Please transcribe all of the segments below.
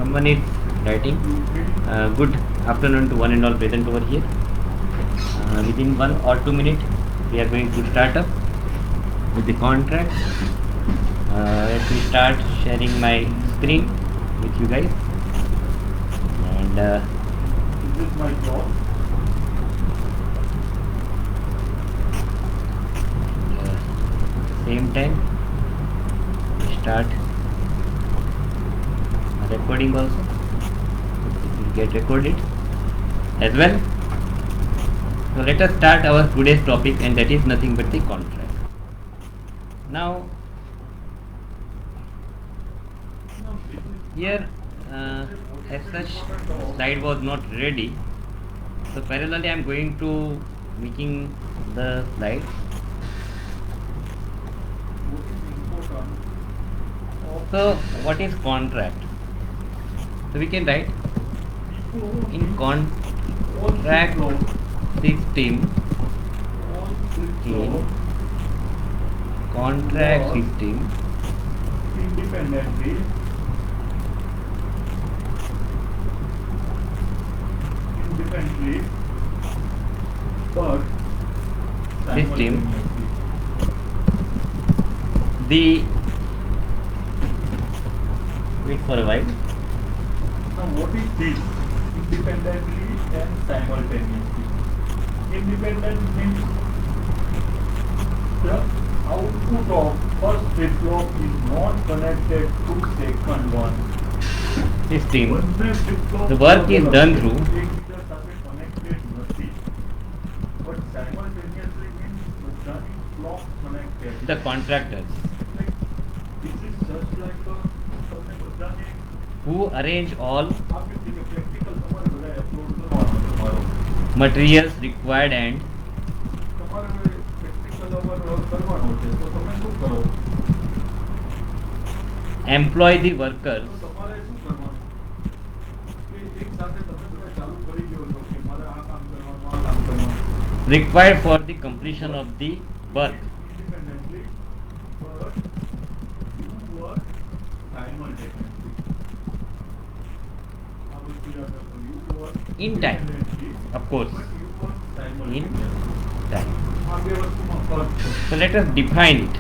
Someone is writing. Good afternoon to one and all present over here. Within 1 or 2 minutes, we are going to start up with the contract. Let me start sharing my screen with you guys. And this is my job. Same time, we start recording also. It will get recorded as well. So let us start our today's topic, and that is nothing but the contract. Now here as such slide was not ready, so parallelly I am going to making the slide. So what is contract? So we can write in contract system, independently but system, the wait for a while. Now what is this? Independently and simultaneously. Independent means the output of first flip-flop is not connected to second one. System, the work is done through connected નથી. But simultaneously means bધાની clock connected. the contractors This is just like a તમને બધાને who arrange all આપી દીધું practical તમારે બધા upload કરવાનો તમારો materials required and તમારે practical કરવાનો છે તો તમે શું કરો employ the workers તો તમારે શું કરવાનું કે એક સાથે તમે બધા ચાલુ કરી દો છો કે મારે આ કામ કરવાનું આ કામ કરવાનું required for the completion of the work independently but you work simultaneously. આ વસ્તુ યાદ રાખો you work in time, independently of course, but you work in simultaneously. time. આ બે વસ્તુમાં ફરક છે. So let us define it.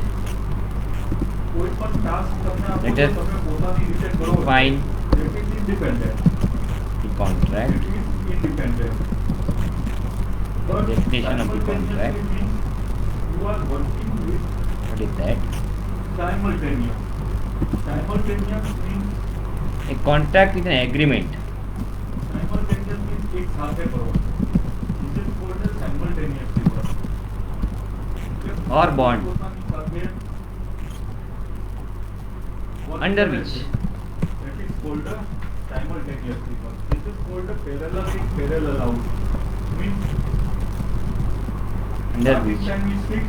કોઈ પણ ટાસ્ક તમને આપો Let તો us તમે પોતાની રીતે કરો define that is independent. the contract. It is independent. But Definition of the contract. simultaneously means you are working with What is that? simultaneous. Simultaneous means A contract is an agreement simultaneous means एक साथे करो. This is called as simultaneously work. or bond પોતાની સાથે work under કરે which છે. That is called a simultaneously work. This is called a parallel in, parallel out. Means under which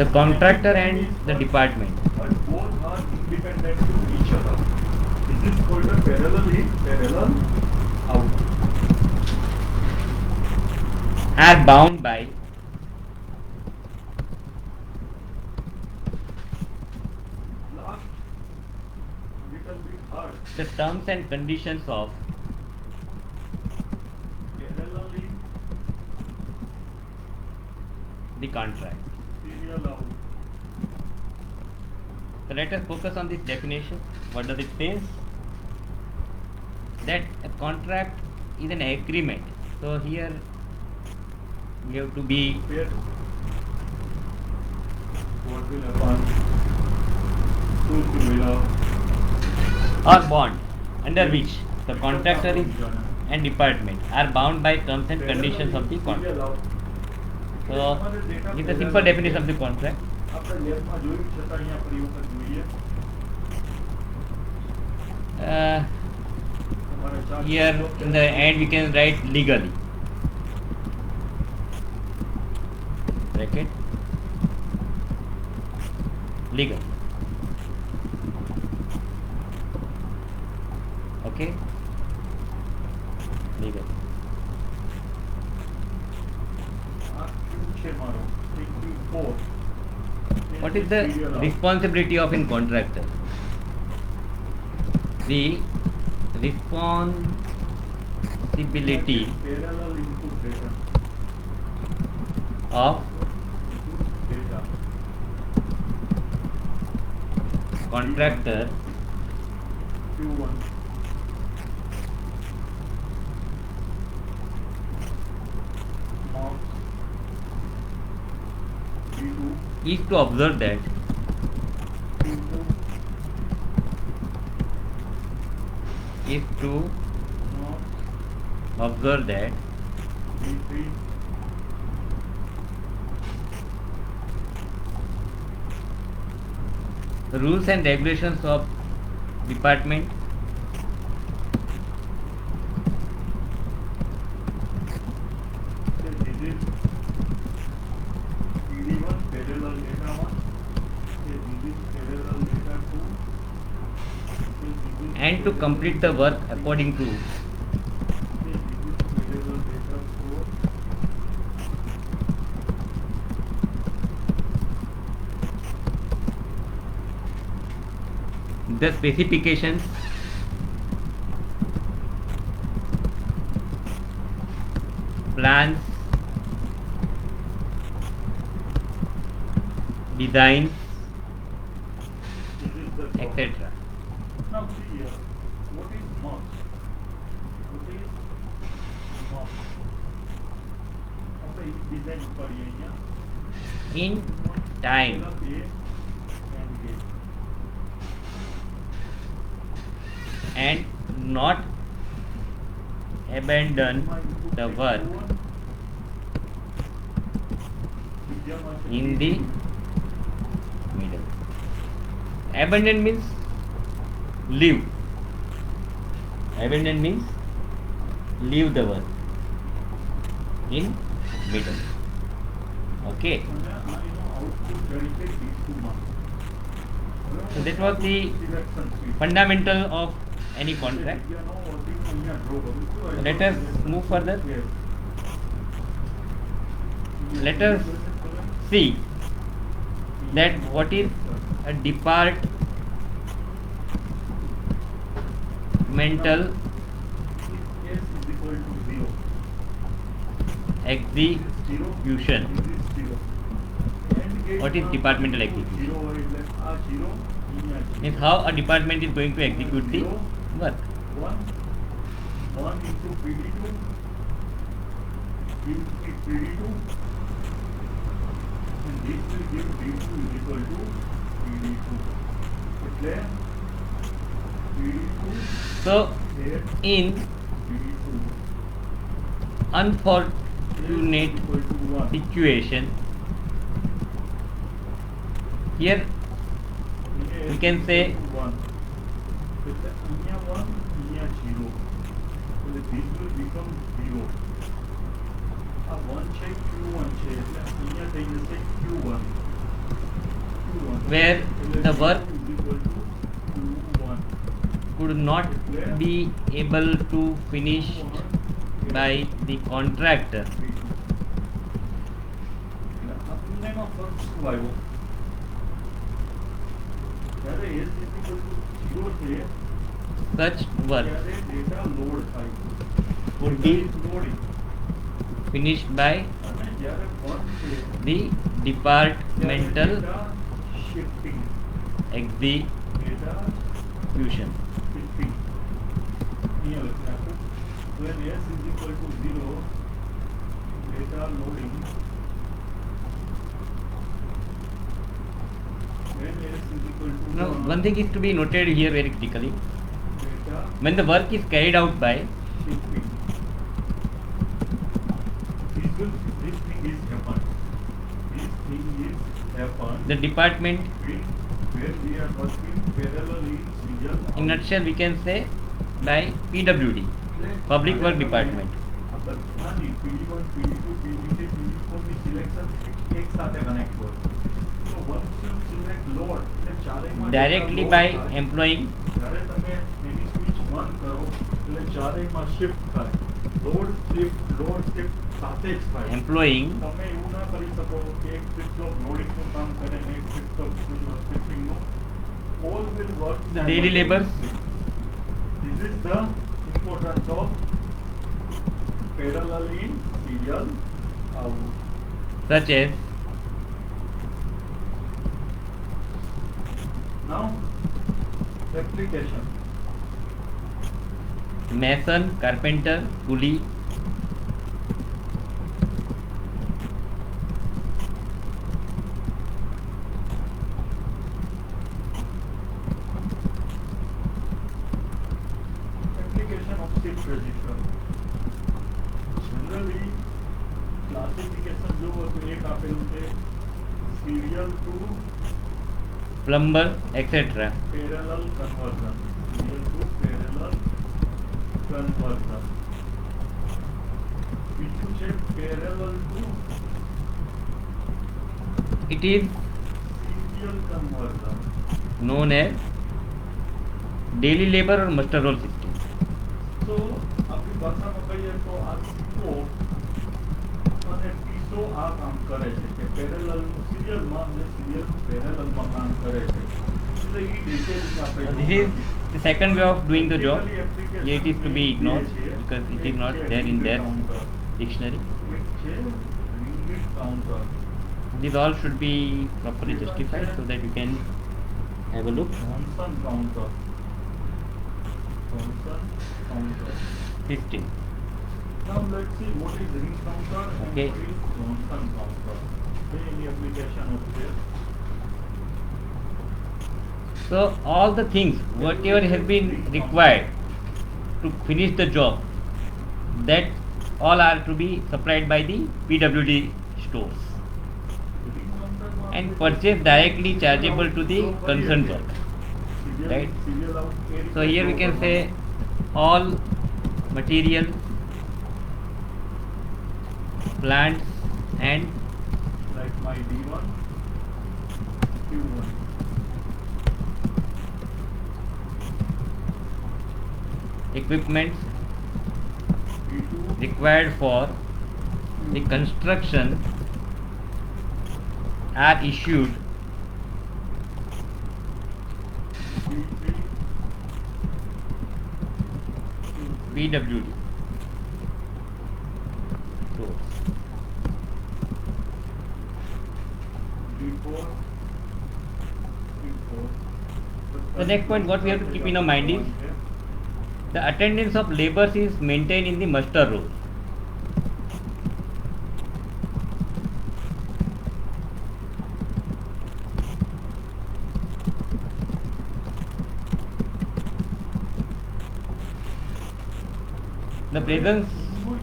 the contractor and the department but both are independent to each other. This is called a parallel in, parallel out. are bound by Last little bit hard. the terms and conditions of Parallel in, the contract. serial out. So let us focus on this definition. What does it say? That a contract is an agreement. So here we have to be Where what will happen? Two will or bond under which the contractor is and department are bound by terms and conditions of the contract. So it's a simple definition of the contract. આપણે લેબમાં જોયું છતાં અહીંયા ફરી વખત જોઈએ. તમારે ચાર Here in the end we can write legally. Bracket legal. Okay. Legal. આ Q છે મારો. એક Q4. What is the responsibility of a contractor? The responsibility parallel input data. of Data. contractor Q1. Marks. P2. is to observe that Q2. is to Marks. observe that P3. rules and regulations of department So this is PD1 parallel data 1. So this is parallel data 2. So this is and to complete the work according to So this is parallel data 4. the specifications plans designs This is the job. etc. Now see here, what is marks? What is marks? આપણે એક design કરીએ અહીંયા in time પેલા A and A. and not abandon the work in the middle. Abandon means leave. Abandon means leave the work in middle. Okay. output dedicate these 2 marks. So that was the Selection sheet. fundamental of any contract. We are now working on your draw. So let us move further. Yes. Let us see that what is a departmental If S is equal to 0. execution. This is 0. And gate What is માં departmental execution? 0 હોય એટલે આ 0 અહીંયા 0. Means how a department is going to execute the work. 1 into PD2 give it PD2 and this will give D2 is equal to PD2 એટલે PD2 So here in PD2 unfortunate equal to 1 situation, here we can say 1 એટલે અહીંયા 1 અહીંયા 0 એટલે this will become 0 આ 1 છે Q1 છે એટલે અહીંયા થઈ જશે Q1 where એટલે the work D2 is equal to Q1 could not be able to finish by the contractor. એટલે આપણને ફરક શું આવ્યો જ્યારે S is equal to 0 છે Such work ત્યારે ડેટા લોડ થાય would be loading finished by અને જ્યારે 1 છે the departmental data shifting execution. data shifting here when S is equal to 0 data loading when S is equal to Now, 1 one thing is to be noted here very critically. data When the work is carried out by shifting this thing is happen the department, where we are working parallel in serial in nutshell we can say by PWD, Public Work Department. બધાની PD1, PD2, PD3, PD4 ની selection એક સાથે connect હોય તો once you select load એટલે ચારેયમાં Directly load by થાય. employing જ્યારે તમે એની સ્વિચ ઓન કરો એટલે ચારેયમાં શિફ્ટ થાય લોડ શિફ્ટ સાથે જ થાય employing તમે એવું ના કરી શકો કે એક સ્વિચ ઓફ લોડિંગનું કામ કરે ને એક સ્વિચ ઓફ શિફ્ટિંગનું all will work daily labours simultaneously. This This is the importance of parallel in serial out. such as Now, application. mason, carpenter, coolie, Application of shift register. Generally, classification जो होते एक આપેલું છે serial to plumber, etc. parallel conversion. Serial to parallel conversion. બીજું છે parallel to It is serial conversion. known as daily labor or muster roll system. So આપણી ભાષામાં કહીએ તો આ સીધો અને પીસો આ કામ કરે છે કે પેરેલલ સિરિયલમાં અને સિરિયલનું પેરેલલમાં કામ કરે છે એટલે એ ડિટેલ્સ આપણે This is the second way of doing the job. Here it is to be ignored because it is not there in their dictionary. એક છે limit counter These all should be properly justified so that you can have a look. Johnson counter Johnson counter 15. Now let's see what is ring counter and Okay. what is Johnson counter. Any application of this? So all the things, whatever has been required to finish the job, that all are to be supplied by the PWD stores Ring counter and purchased directly chargeable to the concerned work. serial, right. serial out So here we can say all material, plants and like my D1, Q1. equipments D2, required for the construction are issued D3, Q3, PWD stores. D4, Q4. The next point what we have to keep in our mind is the attendance of laborers is maintained in the muster roll. The presence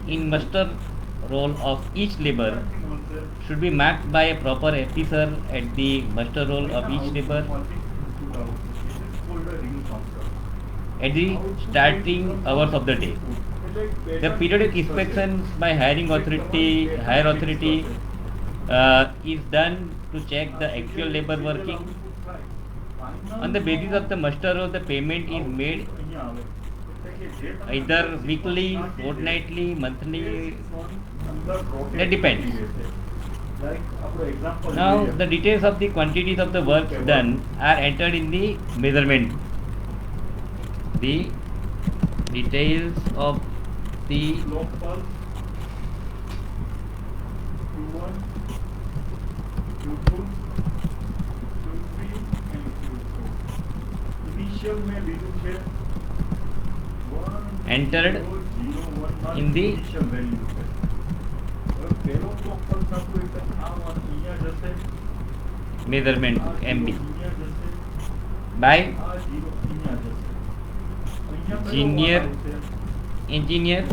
in muster roll of each labor should be marked by a proper officer at the muster roll of each labor at the starting hours of the day. The periodic inspections by higher authority is done to check the actual labor working. On the basis of the muster roll, the payment is made either weekly, fortnightly, monthly. That depends. Now the details of the quantities of the work done are entered in the measurement. The details of the local Q1, Q2, Q3 and Q4. Initial में लिखूँ છે 1 Entered 0 1 in the initial value છે. હવે પહેલો local આપણું એટલે આ one અહીંયા જશે, measurement આ zero MB અહીંયા જશે, by આ 0 અહીંયા જશે. અહીંયા કયો Engineer. one આવશે? engineer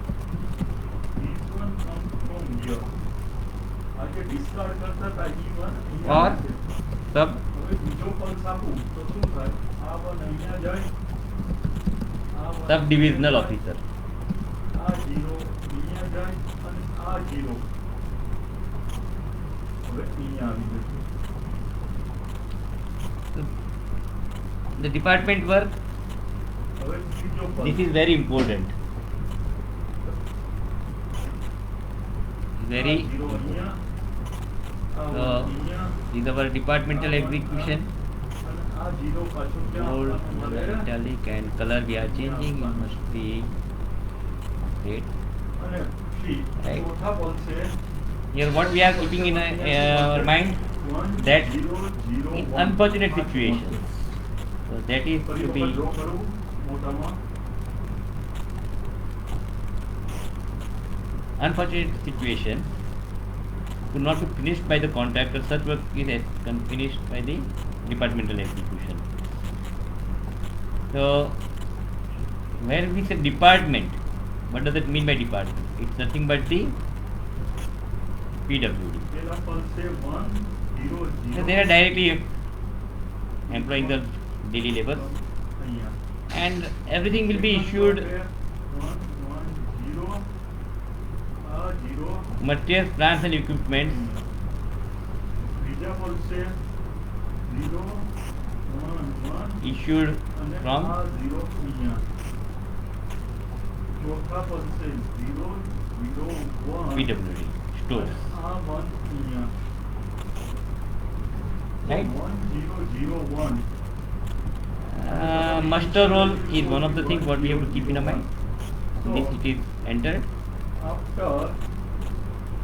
This one comes from here. આ જે discard કરતા હતા ઈ one અહીંયા or જશે. sub હવે બીજો પલ્સ આપું તો શું થાય? આ one અહીંયા જાય, આ one subdivisional અહીંયા officer. જાય, આ zero અહીંયા જાય અને આ zero હવે અહીંયા આવી જશે. The department work, હવે ત્રીજો this pulse is very important. very zero good. અહીંયા આ So અહીંયા this is our departmental execution. અને આ zero પાછું ક્યાં Bold, આપવાનું મળે italic and color we are changing. It must be red. અને see Right. ચોથા પદ છે Here what we are keeping in our mind, 1 that 0 0 in 1 unfortunate situations, so that is ફરી to વખત be draw કરવું મોટામાં unfortunate situation could not be finished by the contractor. Such work is finished by the departmental execution. So when we say department, what does it mean by department? It's nothing but the PWD. પેલા પદ છે 1 0 So 0 they are directly employing the daily labor, અહીંયા and everything will be issued 1 1 0 0 materials, plants and equipment બીજા પદ છે 0 1 1 issued અને from આ 0 અહીંયા ચોથા પદ છે 0 0 1 PWD stores. આ 1 અહીંયા Right. 1 0 0 1 Muster roll is one of the things what we have to keep in our mind. This it is entered, after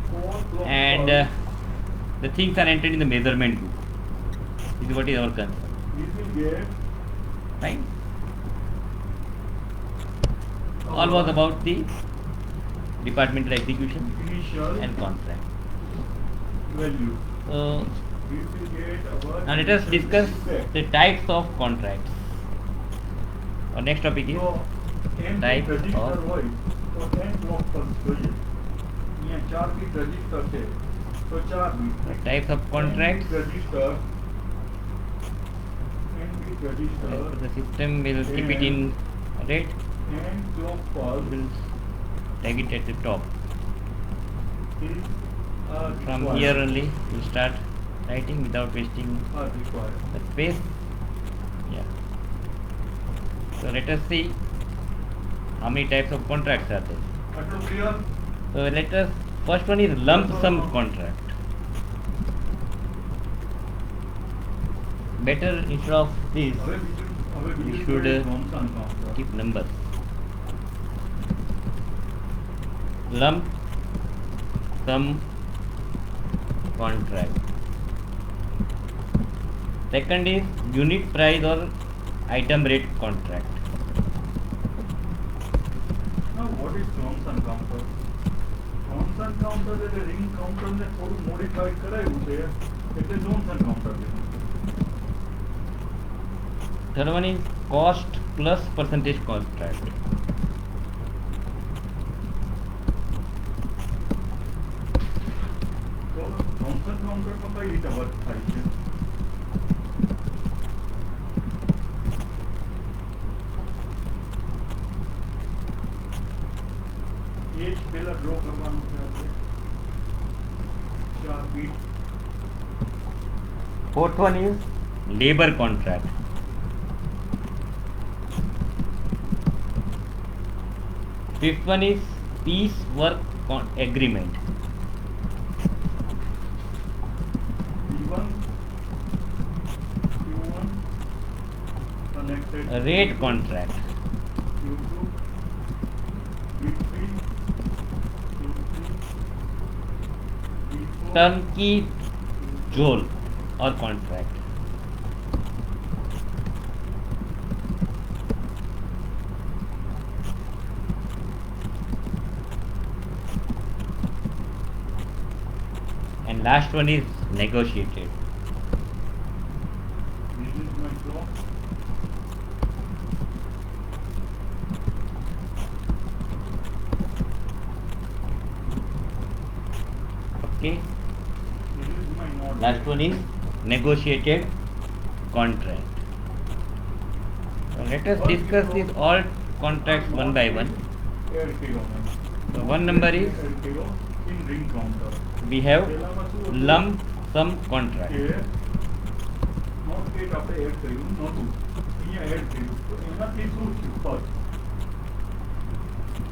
4 o'clock and the things are entered in the measurement book. This is what is our concern, we will get right? All was about the departmental execution initial and contract. value. So We will get our now let us discuss the types of contracts. Our next topic is So, M type register of- હોય તો n block પર જોઈએ. અહીંયા 4 bit register છે તો 4 bit. types of contracts. N bit register. N bit register. The system will keep it in red. N clock pulse Will tag it at the top. is From required. here only we start writing without wasting Are required. the space. Yeah. So let us see how many types of contracts are there. આટલું clear? So let us, first one is lump sum contract. Better instead of this, હવે We બીજું should, Thomson contract. keep numbers. Lump sum contract. Second is unit price or item rate contract. Now what is Thomson counter? Thomson counter એટલે ring counter ને થોડું modified કરાયું છે એટલે Thomson counter છે. Third one is cost plus percentage contract. તો Thomson counter માં કઈ રીતે વર્ક થાય છે? એ જ પહેલા ડ્રો કરવાનું છે આપણે 4 bit. Fourth one is labor contract. Fifth one is piece work agreement. P1 Q1 connected A rate contract. Q2 P3 P4 Turnkey job or contract. And last one is negotiated. This is my clock. Okay. This is my node. Last one is negotiated contract. So let us discuss these all contracts one by one. Add kilo man. So one number is Add kilo in ring counter. we have પહેલામાં શું હતું? lump sum contract. કે not gate આપણે add કર્યું નહોતું અહીંયા add કર્યું તો એનાથી શું થયું ફર્સ્ટ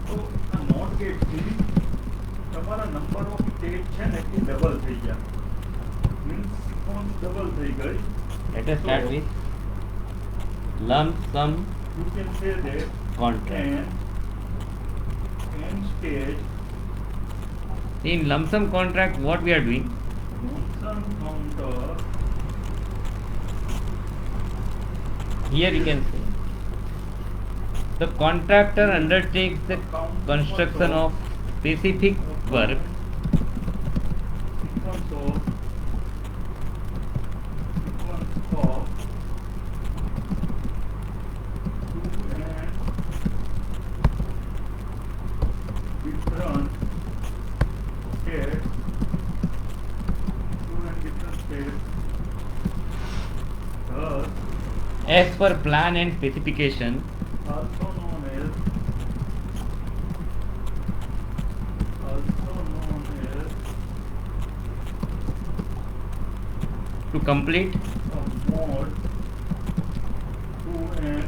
તો આ નોટ ગેટથી તમારા નંબર ઓફ સ્ટેજ છે ને એ ડબલ થઈ ગયા મીન્સ સિક્વન્સ ડબલ થઈ ગઈ. Let us start with lump sum You can say that contract. n stage In lump sum contract, what we are doing? Johnson counter Here you can say the contractor undertakes the construction of specific work sequence of 2 and different states thus as per plan and specification also known as to complete a mode 2 and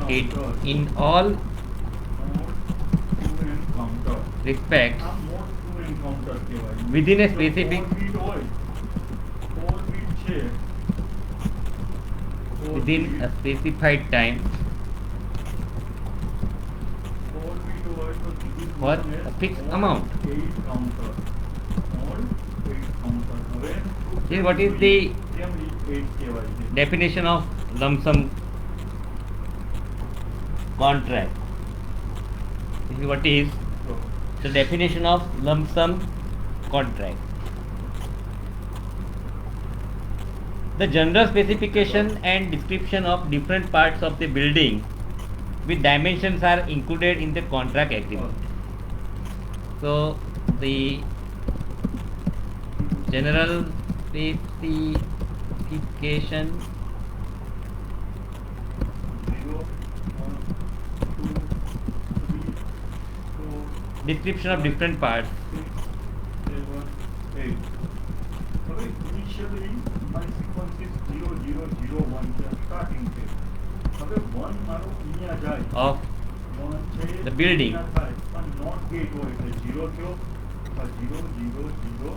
it counter. in all Mode 2 and counter. respects આ mode 2 and counter કહેવાય. within a જો specific 4 bit હોય 4 bit છે 4 within bit a specified time 4 bit હોય તો this is for known as a fixed mode amount. 8 counter. Mode 8 counter. હવે Then what is the કેમ 8 કહેવાય છે? definition of lump sum contract? This is what is તો the definition of lump sum contract. The general specification and description of different parts of the building with dimensions are included in the contract agreement. So the general specification 0 1 2 3 4 description of different parts 6 7 8. હવે initially my sequence is 0 0 0 1 છે starting છે. હવે 1 મારો અહીંયા જાય of 1 છે The building. અહીંયા થાય પણ not gate હોય એટલે 0 થયો આ 0 0 0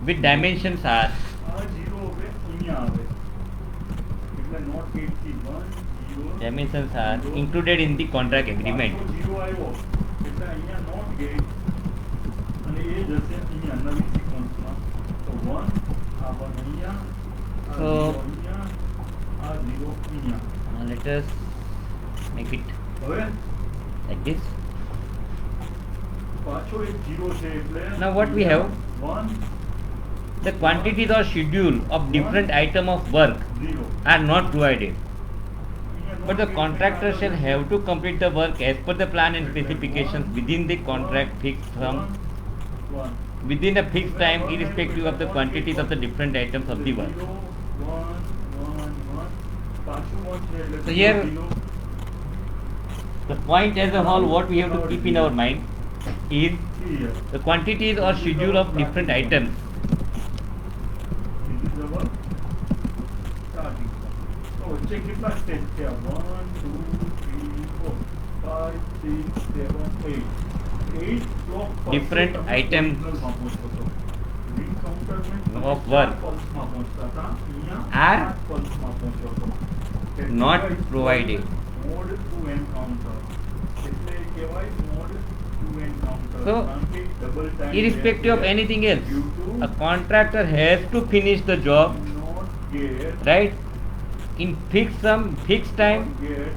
with dimensions are આ 0 હવે અહીંયા આવે એટલે not gate થી 1 0 dimensions are included in the contract agreement. પાછો 0 આવ્યો એટલે અહીંયા not gate અને એ જશે અહીંયા નવી સિક્વન્સમાં તો 1 આ 1 અહીંયા આ So- 0 અહીંયા આ 0 અહીંયા. Let us make it હવે like this. પાછો એક 0 છે એટલે Now what we have? 1 The quantities or schedule of different item of work 0 are not provided, અહીંયા but the not contractor gate shall have to complete the work as per the plan and specifications within the contract fixed from 1 within a fixed time irrespective of the quantities of the different items of the work. 0 1 1 1 પાછું 1 છે એટલે So here- 0 The point as a whole what we have to keep in our mind is here. the quantities or schedule of different items This is our starting point. So વચ્ચે કેટલા stage છે? 1 2 3 4 5 6 7 8 8 clock Different items ring counter of work પલ્સમાં પહોંચતા હતા અહીંયા are 8 પલ્સમાં પહોંચ્યો હતો. not provided. Mode 2 encounter એટલે કહેવાય મોડ 2 એન્કાઉન્ટર. So, કારણ કે double time Irrespective of anything else, due to a contractor has to finish the job, not get right, in fixed time, get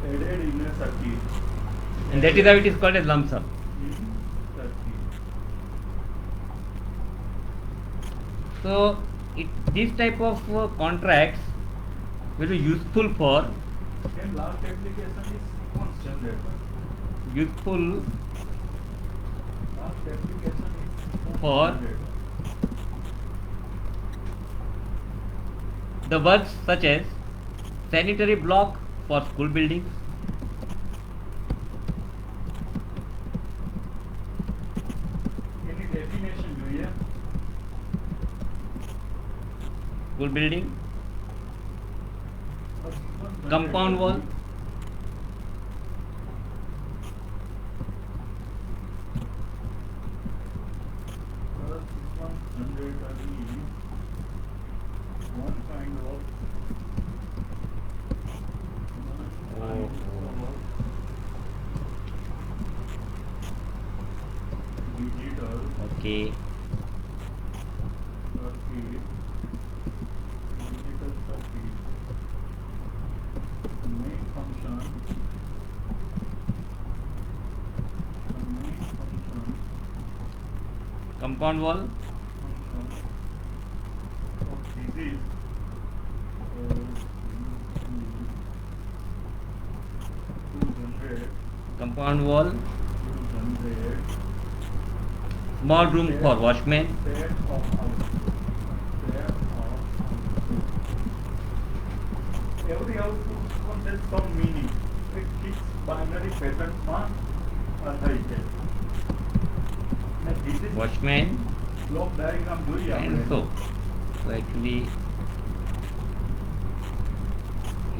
added in a circuit. and that is how it is called as lump sum. In circuit. So this type of contracts will be useful for And last application is sequence generator. useful Last application is sequence For- generator. the works such as sanitary block for school buildings, any definition જોઈએ. school building, A sequence compound generator wall, one generator is one kind of digital Okay. circuit, digital circuit main function Compound wall. function of this is to generate Compound wall. Small room set- for watchman. set of output. Every output contains some meaning. It fixed binary pattern માં થાય છે. અને this is Watchman block diagram જોઈએ and આપણે. so. So actually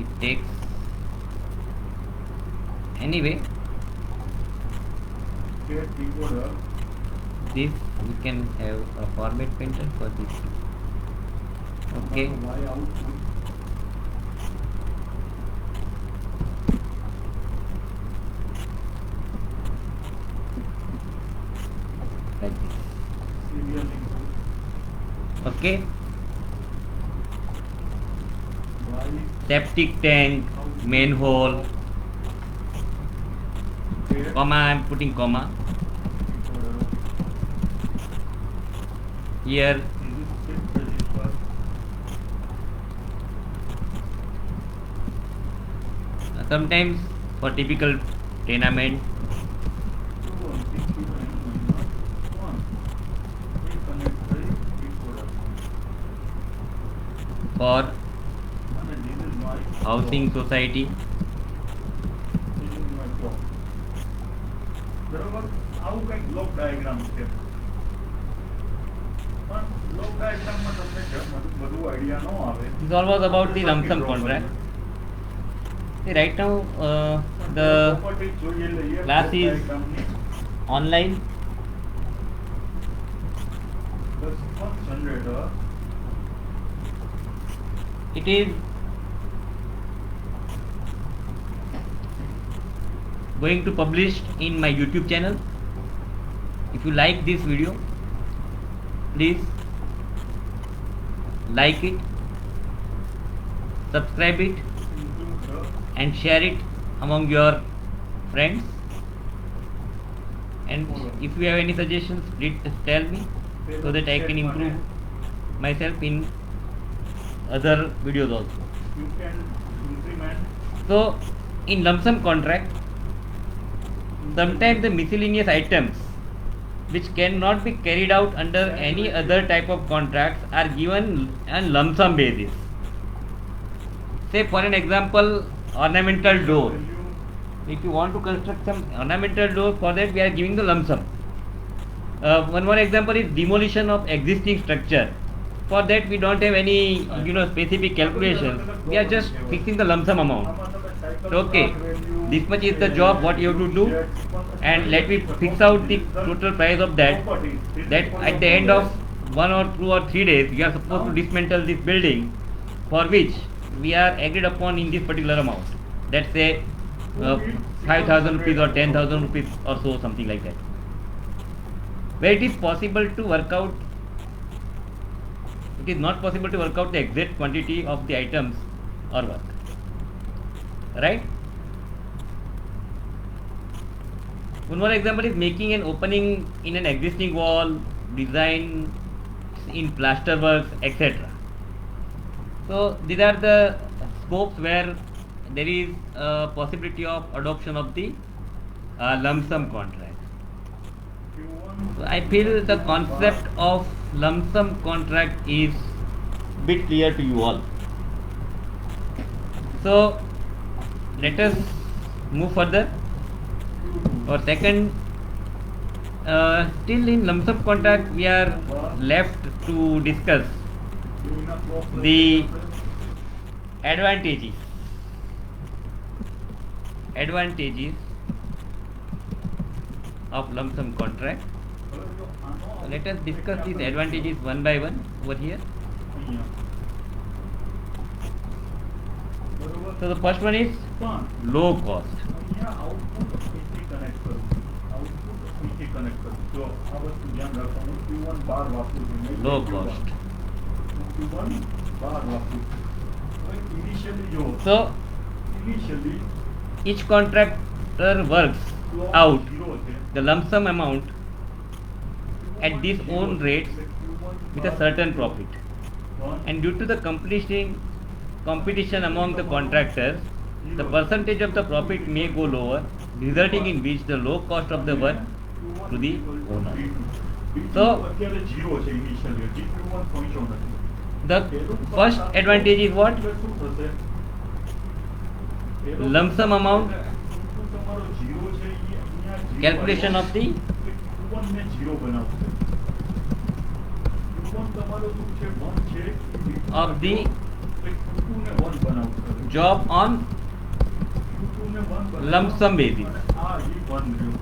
it takes anyway. State decoder This we can have a format painter for this. Okay. Y output Like this. serial input Okay. Y Septic tank, manhole, state comma. I'm putting comma decoder. here. This is shift register. Sometimes for typical tenement, 2 1 we connect the decoder. for And this is my housing society. this is my block. બરોબર આવું કંઈક block diagram છે પણ block ડાયાગ્રામમાં તમને બધું idea ન આવે. It's almost about the lump sum contract. See, right now the Properties જોઈએ લઈએ class block is diagramની. online. The first generator It is going to publish in my YouTube channel. If you like this video, please like it, subscribe it, includes the and share it among your friends. And if you have any suggestions, please tell me so that I can improve myself in other videos also. you can increment So in lump sum contract, sometimes the miscellaneous items which cannot be carried out under any other type of contracts are given on lump sum basis. Say for an example, ornamental door. value If you want to construct some ornamental door, for that we are giving the lump sum. One more example is demolition of existing structure. For that we don't have any specific calculations. We are just fixing the lump sum amount. Okay, this much is the job what you have to do, and let me fix out the total price of that. That at the end of 1 or 2 or 3 days we are supposed to dismantle this building, for which we are agreed upon in this particular amount. Let's say 5,000 rupees or 10,000 rupees or so, something like that. Where it is possible to work out, it is not possible to work out the exact quantity of the items or work. Right? One more example is making an opening in an existing wall, design in plaster works, etc. So these are the scopes where there is a possibility of adoption of the lump sum contract. So I feel the concept of lump sum contract is bit clear to you all. So let us move further. For second, still in lump sum contract we are left to discuss the advantages of lump sum contract. હવે જો આનો Let us discuss these advantages one by one over here. અહીંયા બરોબર. So the first one is પણ low cost. અહીંયા output અહીંથી connect કરું, output અહીંથી કનેક્ટ કરું. જો આ વસ્તુ ધ્યાન રાખો, હું Q1 બાર વાપરું છું, નહીં Low Q1. cost. હું Q1 બાર વાપરું છું. હવે ઇનિશિયલી જો So initially each contractor works out the lump sum amount at these own rates with a certain profit. And due to the competition among the contractors, the percentage of the profit may go lower, resulting in which the low cost of the work to the owner. So અત્યારે 0 છે initially, હજી Q1 પહોંચ્યો નથી. the first advantage is what? એટલે શું થશે? Lump sum amount, તમારો 0 છે એ અહીંયા 0 calculation of the Q1 ને 0 બનાવશે. Q1 તમારો શું છે 1 છે of the એટલે Q2 ને 1 બનાવશે. job on Q2 ને 1 બનાવશે. lump sum basis. અને આ એ 1 રહ્યું.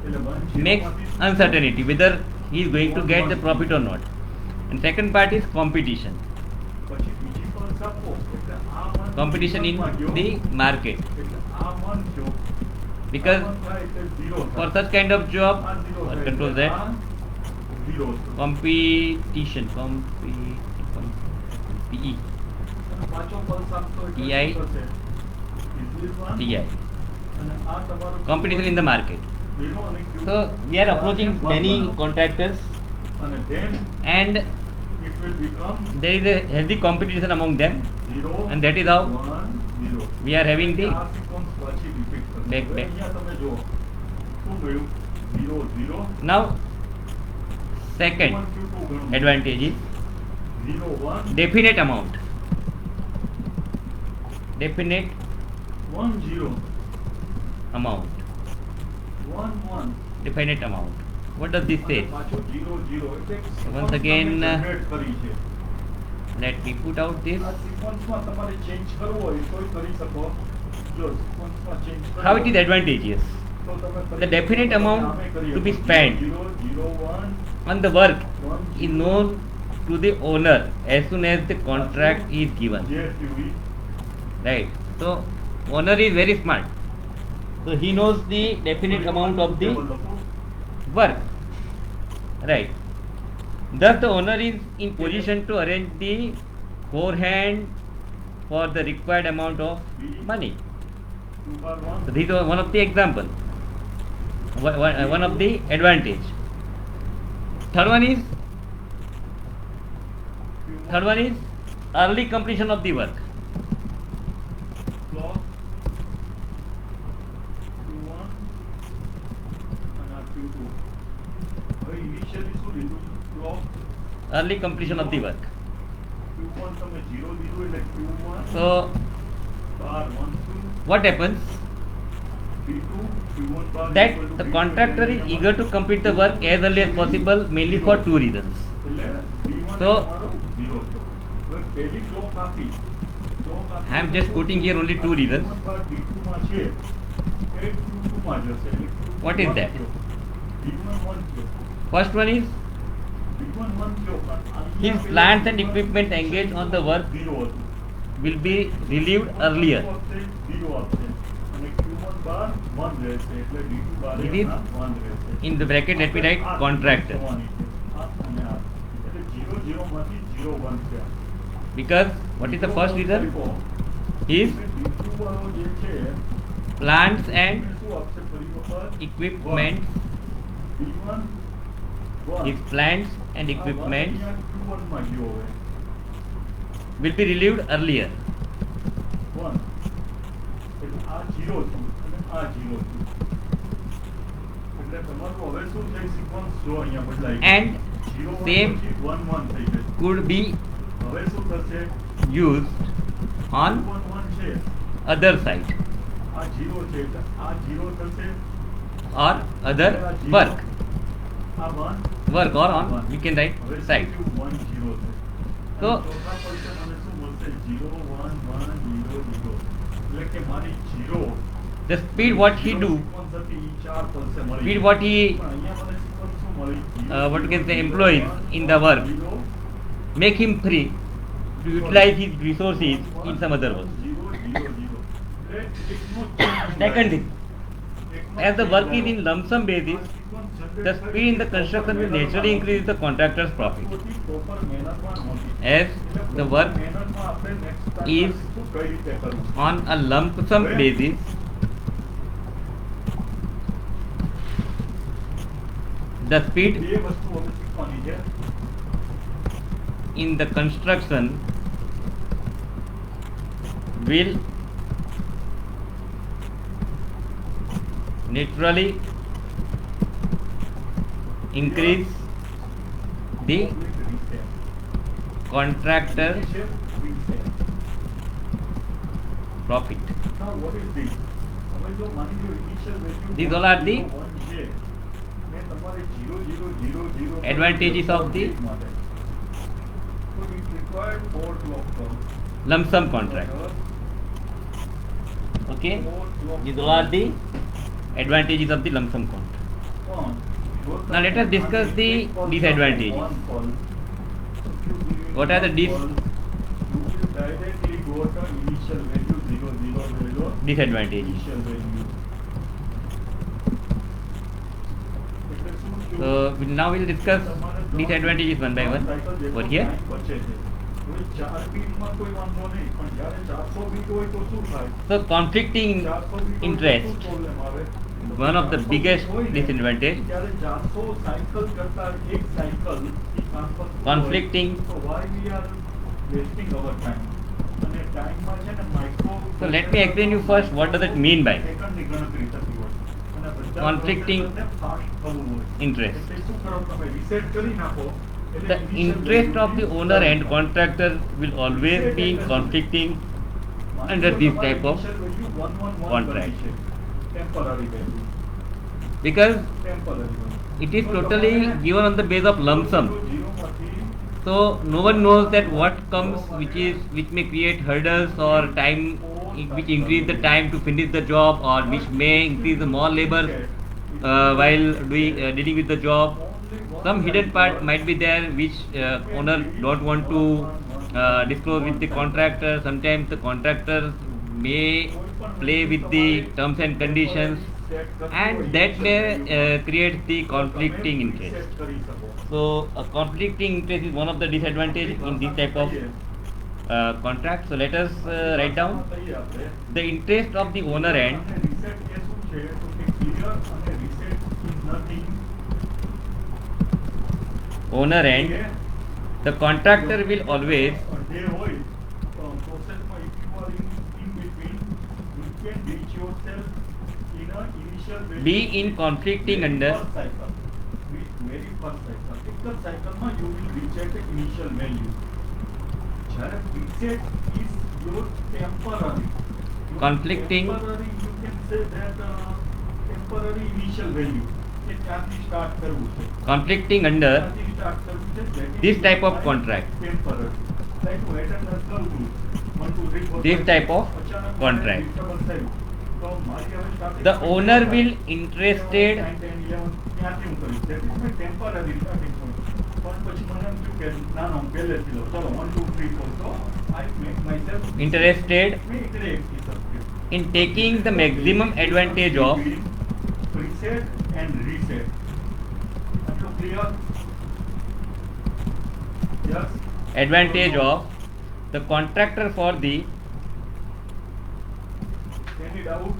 એટલે 1 Makes uncertainty whether he is going to get the profit or not. And second part is competition. પછી બીજી પલ્સ આપો એટલે આ 1 Competition in the market. એટલે આ 1 થયો. Because આ 1 થાય એટલે 0 થાય. for such kind of job, આ 0 what થાય controls એટલે that? આ 0 થયો. Competition. PE. અને પાછો પલ્સ આપતો એટલે TI. શું થશે? Is this one? TI. અને આ તમારો Competition in the market. 0 અને Q2. So we are approaching many contractors, અને then and it will become there is a healthy competition among them, 0 and that is how 1 0. we are having the આ sequence પછી repeat થશે. back. હવે અહીંયા તમે જુઓ શું મળ્યું 0 0 Now second Q1 Q2 ગણો. advantage is 0 1 definite amount. Definite 1 0 amount. 1 1. Definite amount. What does this say? પાછો 0 0 એટલે Once again, generate કરી છે. Let me put out this. આ સિક્વન્સમાં તમારે ચેન્જ કરવું હોય તોય કરી શકો. જો સિક્વન્સમાં ચેન્જ કરવું How it is advantageous? તો તમે કરી The definite શકો. amount આમે કરી to be શકો. spent 0 0 1 on the work 1 is known to the owner as soon as the contract is given. JQE. Right. So owner is very smart. So he knows the definite amount of the work. Right. Thus the owner is in position to arrange the forehand for the required amount of money. 2 bar 1 So this is one of the example. One of the advantage. Third one is early completion of the work. clock Q1 અને આ Q2. હવે initially શું લીધું? clock Early completion of the work. Q1 તમે 0 લીધું એટલે Q1 So bar 1 2 what happens? B2 Q1 bar That equal to the B2 contractor is eager to complete the work as early as possible, mainly for two reasons. એટલે B1 So, તમારો 0 થયો. હવે પહેલી clock આપી. I am just quoting here only two reasons. Q1 bar B2 માં છે એ Q2 માં જશે એટલે Q2 What is that? થયો. B1 1 થયો. First one is B1 1 થયો પણ અહીંયા his પેલા plants and B1 equipment engaged on the work 0 હતું. will be relieved earlier. વખતે 0 આપશે અને Q1 બાર 1 રહેશે એટલે D2 બાર This is 1 રહેશે. In the bracket let me write આ contractor, થવાની છે. આ અને આ. એટલે 0 0 માંથી 0 1 થયા. because what is the first reason? His D2 વાળો જે છે plants એને and શું આપશે ફરી વખત? equipment, B1 1. his plants and આ 1 equipment અહીંયા Q1 માં ગયો હવે. will be relieved earlier. 1 એટલે આ 0 થયું અને આ 0 થયું. એટલે તમારું હવે શું થાય સિક્વન્સ જો અહીંયા બદલાઈ ગયું. And 0 same 1 1 થઈ ગયું. could be હવે શું થશે? used on 1 1 છે other side આ 0 છે એટલે આ 0 થશે or other work આ 1 or on we can write હવે side. 1 0 છે તો અને ચોથા પલ્સે મને શું મળશે 0 1 1 0 0 એટલે કે મારી 0 The speed what he do, sequence હતી ઈ 4 પલ્સે મળી speed ગઈ. what he પણ અહીંયા મને sequence શું મળી? what you can say 0, employs 1, in the work, 0, make him free to utilize his resources in some other work. 0, 0, 0. એટલે એકનો change Second thing, એકનો as the change work is આવ્યો. in lump sum basis, Sequence generate the થઈ speed in the construction will naturally increase the contractor's profit. proper મહેનતમાં નહોતી. As એટલે the proper work મહેનતમાં આપણે next time is શું કઈ રીતે કરવું? on a lump sum basis, the speed બે વસ્તુ હવે શીખવાની છે. in the construction will naturally increase the contractor profit. Now what is this? હવે જો માની લો initial value These all are the 1 છે. ને તમારે 0, 0, 0, 0 advantages of the માટે. So it required 4 clock curve. lump sum contract. Okay, 4 clock these all are the advantages of the lump sum contract. curve. Now let us discuss the disadvantages. What are the You will directly go to initial value 0, 0, 0. disadvantages? Initial value. એટલે શું થયું? So now we'll discuss disadvantages one by one. Over here, ચાર બીટમાં કોઈ વાંધો નહીં, પણ જ્યારે 400 bit હોય તો શું થાય? so conflicting 400 બીટ હોય તો interest, શું problem આવે? one of the 400 biggest bit હોય ને, disadvantage. ત્યારે 400 સાયકલ કરતા એક સાયકલ ઈ ટ્રાન્સફર Conflicting. તો why we are wasting our time? અને ટાઈમમાં છે ને micro So let me explain you first what does it mean by સેકન્ડની ગણતરી થતી હોય અને બધા conflicting પ્રોસેસરને ફાસ્ટ થવું હોય. interest. એટલે શું કરો તમે રીસેટ કરી નાખો. એટલે The initial interest value of the owner and contractor will always be conflicting under this type of contract. Temporary value. because Temporary value. it is totally given on the base of lump sum. So no one knows that what comes which may create hurdles or time which increase the time to finish the job or which may increase the more labor while dealing with the job. Some hidden part might be there which owner don't want to disclose with the contractor. Sometimes the contractor may play with the terms and conditions, and that may create the conflicting interest. So a conflicting interest is one of the disadvantage in this type of contract. So let us write down the interest of the owner end. Owner end, the contractor will always be in conflicting under very first cycle. Typical cycle you will reach at the initial value. જ્યારે reset is your temporary. conflicting Temporary, you can say that temporary initial value. કે ત્યાંથી start કરવું છે. conflicting under ત્યાંથી start કરવું છે. that is this type of my contract. Temporary. Like to attendance કરું છું. 1, 2, 3, 4, This 5, type of અચાનક મને contract. disturbance થયું. તો મારી હવે starting The point owner છે. will interested 9, 10, 11 ત્યાંથી હું કરીશ. That is my temporary starting point. પણ પછી મને એમ થયું કે ના ના હું પહેલેથી લઉં. ચલો 1, 2, 3, 4. So I make myself interested make it a in taking the maximum advantage of preset and reset. Are you clear? Yes. advantage of the contractor for the Any doubt?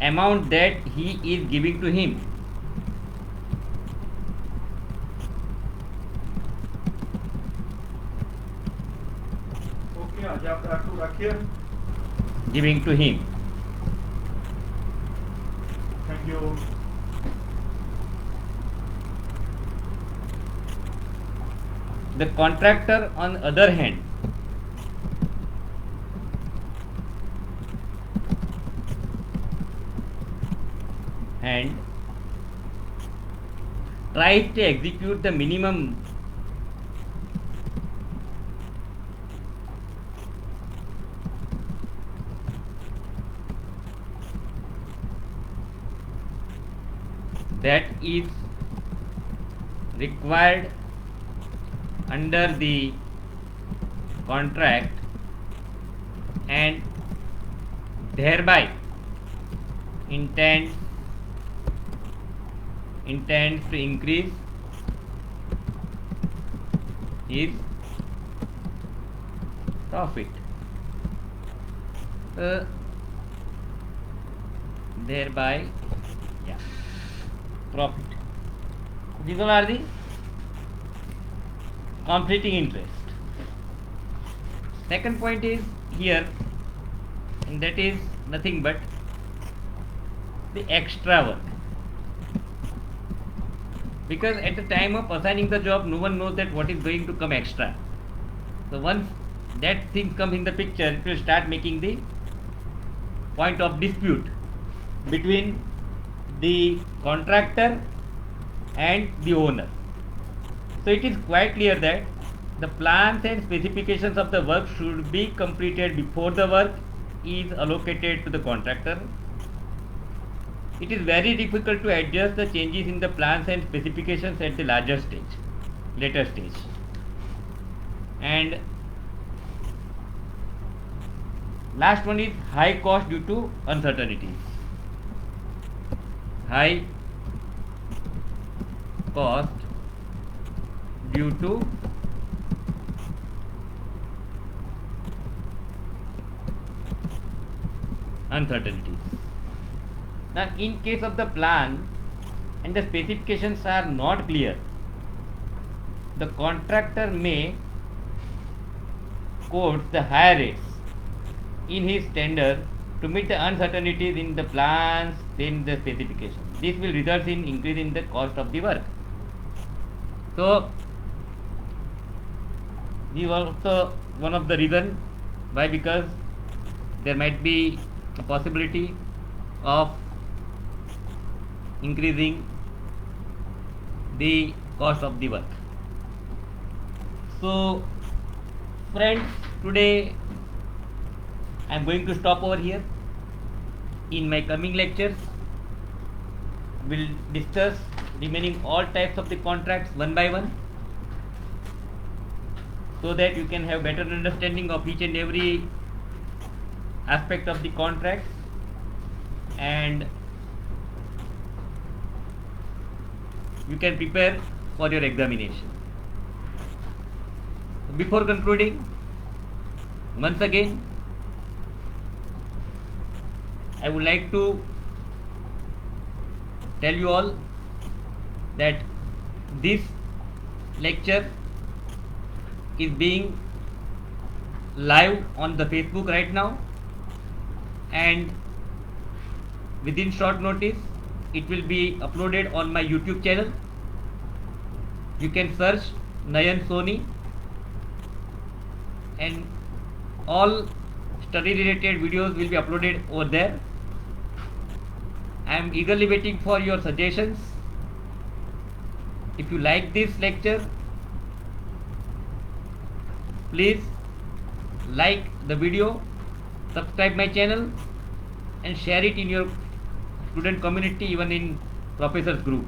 amount that he is giving to him. Okay, આજે આપણે આટલું રાખીએ. Giving to him. Thank you. The contractor on the other hand tries to execute the minimum that is required under the contract and thereby intends to increase his profit. Thereby, profit. These all are the conflicting interest. Second point is here, and that is nothing but the extra work. Because at the time of assigning the job, no one knows that what is going to come extra. So once that thing comes in the picture, it will start making the point of dispute between the contractor and the owner. So it is quite clear that the plans and specifications of the work should be completed before the work is allocated to the contractor. It is very difficult to adjust the changes in the plans and specifications at the later stage. And last one is high cost due to uncertainties. High cost due to uncertainties. Now, in case of the plan and the specifications are not clear, the contractor may quote the higher rates in his tender to meet the uncertainties in the plans in the specifications. This will result in increase in the cost of the work. So, this is also one of the reasons why, because there might be a possibility of increasing the cost of the work. So friends, today I am going to stop over here. In my coming lectures, we'll discuss remaining all types of the contracts one by one, so that you can have better understanding of each and every aspect of the contracts, and you can prepare for your examination. Before concluding, once again, I would like to tell you all that this lecture is being live on the Facebook right now, and within short notice it will be uploaded on my YouTube channel. You can search Nayan Soni, and all study related videos will be uploaded over there. I am eagerly waiting for your suggestions. If you like this lecture, please like the video, subscribe my channel, and share it in your student community, even in professors group.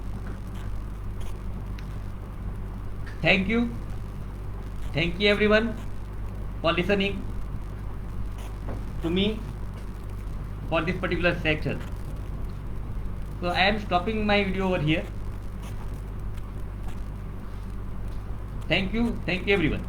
Thank you everyone for listening to me for this particular section. So I am stopping my video over here. Thank you everyone.